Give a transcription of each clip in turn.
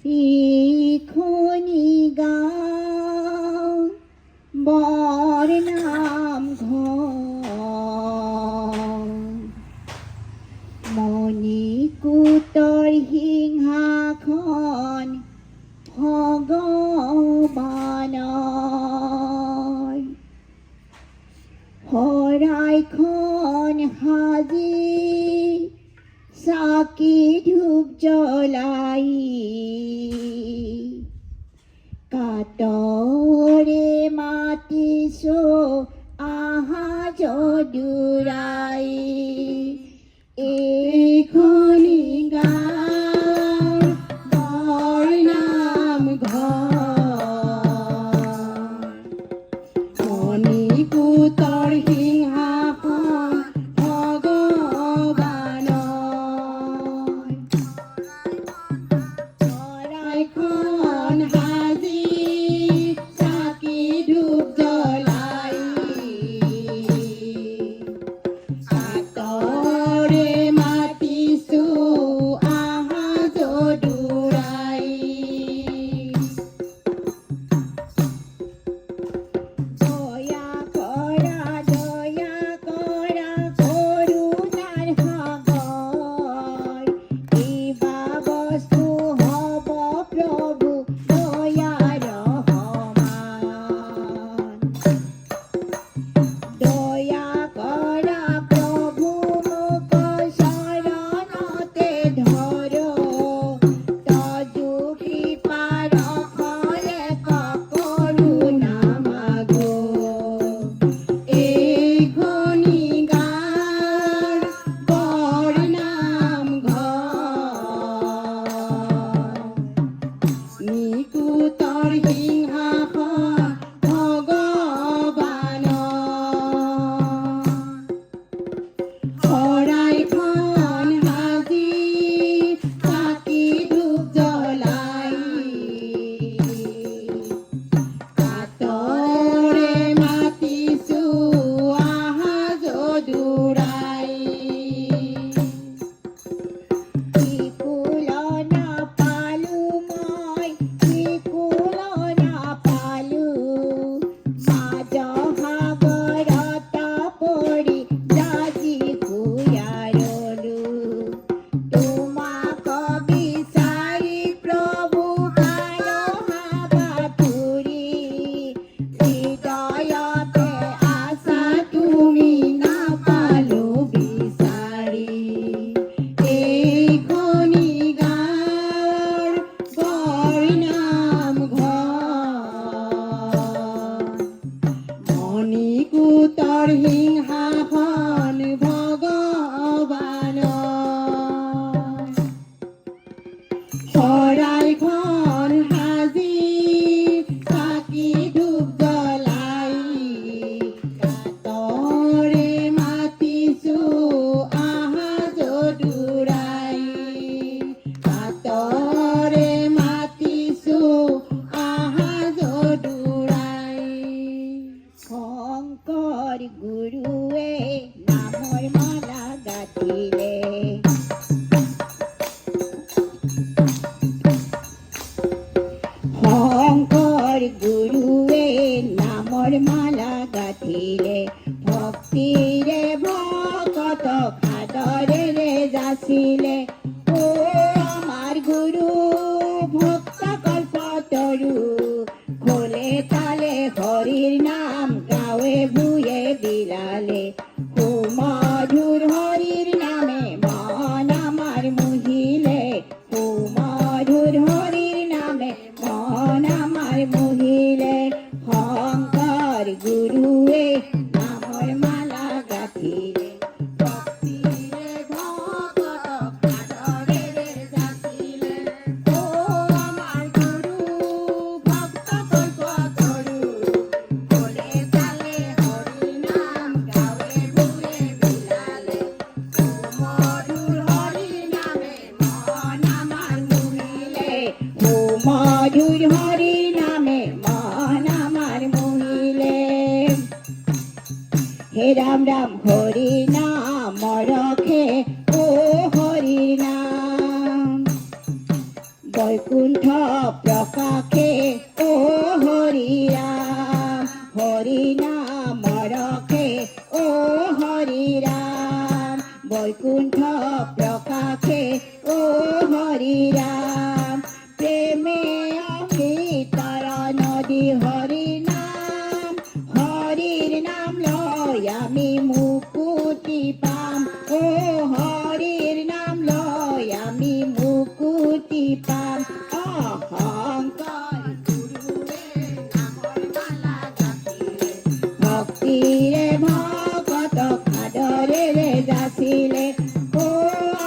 ইখনি গাঁও বৰ নাম ঘৰ মণিকূটৰ সিংহাসন ভগৱানৰ শৰাইখন সাজি চাকি ধূপ জ্বলাই কাতৰে মাতিছো আহা যদুৰাই এইখনি গাঁও বৰ নাম ঘৰ মণিকূটৰ সিংহাসন ভগৱানৰ শৰাইখন সাজি চাকি ধূপ জ্বলাই কাতৰে মাতিছো আহা যদুৰাই দয়া কৰা কৰোণাৰ সাগৰ কিবা বস্তু হ'ব প্ৰভু দয়াৰ সমান দয়া কৰা প্ৰভু মোক চৰণতে ধৰ তজুষি পাৰখৰে কৰোণা মাগো এইখনি গাঁৱৰ বৰ নাম ঘৰ নিকুতৰ সিংহাসন ভগৱানৰ শৰাইখন সাজি চাকি ধূপ জ্বলাই কাতৰে মাতিছো আহা যদুৰাই ত্ৰিশূল নাপালো মই ত্ৰিশূল নাপালো মাজ সাগৰত পৰি যাচি ফুয়াৰলো তোমাক বিচাৰি প্ৰভু হাবাথুৰি হৃদয়তে আছা তুমি নাপালো বিচাৰি এইখনি গাঁৱৰ বৰ নাম ঘৰ মণিকূটৰ সিংহাসন ভগৱানৰ শৰাইখন সাজি চাকি ধূপ জ্বলাই কাতৰে মাতিছো আহা যদুৰাই কাতৰে মাতিছো আহা যদুৰাই শংকৰ গুৰুৱে নামৰ মালা গাঁঠিলে শংকৰ গুৰুৱে নামৰ মালা গাঁঠিলে ভক্তিৰে ভকতক সাদৰেৰে যাচিলে ও আমাৰ গুৰু ভক্ত কল্পতৰু খোলে তালে হৰিৰ নাম গাঁৱে ভূঞে বিলালে সুমধুৰ হৰিৰ নামে মন আমাৰ মোহিলে সুমধুৰ হৰিৰ নামে মন আমাৰ মোহিলে শংকৰ গুৰুৱে নামৰ মালা গাঁঠিলে ভক্তিৰে ভকতক সাদৰেৰে যাচিলে ও আমাৰ গুৰু ভক্ত কল্পতৰু খোলে তালে হৰিৰ নাম গাঁৱে ভূঞে বিলালে সুমধুৰ হৰিৰ নামে মন আমাৰ মোহিলে সুমধুৰ হৰিৰ নামে মন আমাৰ মোহিলে হে ৰাম ৰাম হৰি নাম ৰখে ও হৰি নাম বৈকুণ্ঠ বৈকুণ্ঠ প্রকাশে ও হরি রাম হরি নাম রখে ও হরি রাম বৈকুণ্ঠ প্রকাশে ও হরি রাম প্রেমে অমৃতর নদী হরি নাম হরির নাম লয় আমি মুকুতি পাম ও হরির নাম লয় আমি মুকুতি পাম অহংকার গুরুরে নামর মালা গাঁথিলে ভক্তিরে ভকত খাদরে রে যাচিলে ও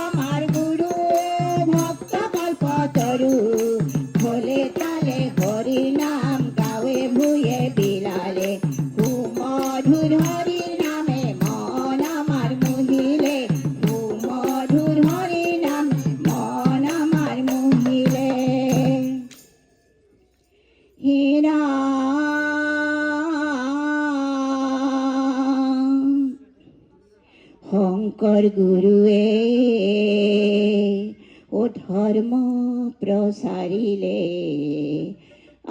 আমার গুরু ভক্ত কল্পতরু খোলে তালে হরি নাম গাৱে ভুয়ে বিলালে মধুর হরির নামে মন আমার মোহিলে মধুর হরি নাম মন আমার মোহিলে হীরা শংকৰ গুৰুৱে ও ধৰ্ম প্ৰচাৰিলে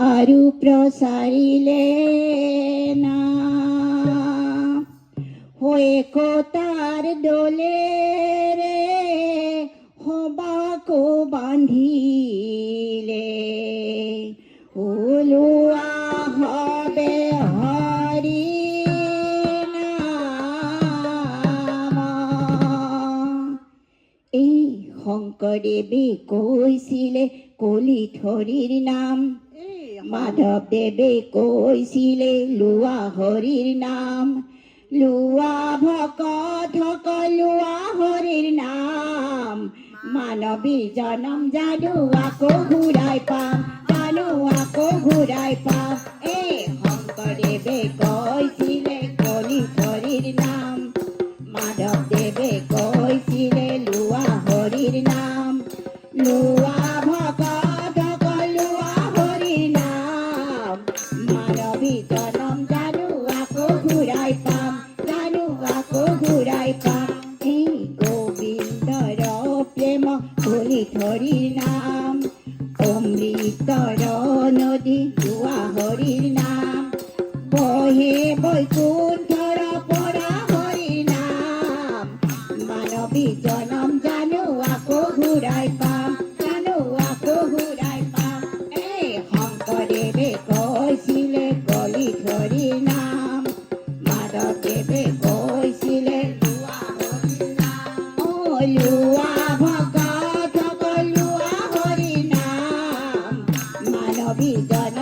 আৰু প্ৰচাৰিলে না একতাৰ দোলে ৰে সবাকো বান্ধিলে ওলোৱা হবে হৰি নাম এই শংকৰদেৱে কৈছিলে কলিত হৰিৰ নাম মাধৱদেৱে কৈছিলে লোৱা হৰিৰ নাম লোৱা ভকত লোৱা হৰিৰ নাম মানৱীৰ জনম জানো আকৌ ঘূৰাই পাম জানো আকৌ ঘূৰাই পাম এই শংকৰদেৱে কৈছিলে কলিত হৰিৰ নাম মাধৱদেৱে কৈছিলে লোৱা হৰিৰ নাম লোৱা ভকত লোৱা হৰিৰ নাম মানৱী জনম জানো আকৌ ঘূৰাই পাম জানো আকৌ ঘূৰাই পাম এই গোবিন্দৰ প্ৰেম কলিত হৰিৰ নাম অমৃতৰ নদী লোৱা হৰিৰ নাম বহে বৈকুণ্ঠৰ পৰা হৰিৰ নাম মানৱী জনম জানো আকৌ ঘূৰাই পাম জানো আকৌ ঘূৰাই পাম এই শংকৰদেৱে কৈছিলে কলিত হৰিৰ নাম মাধৱদেৱে কৈছিলে লোৱা হৰিৰ নাম লোৱা ভকত লোৱা হৰিৰ নাম মানৱী জন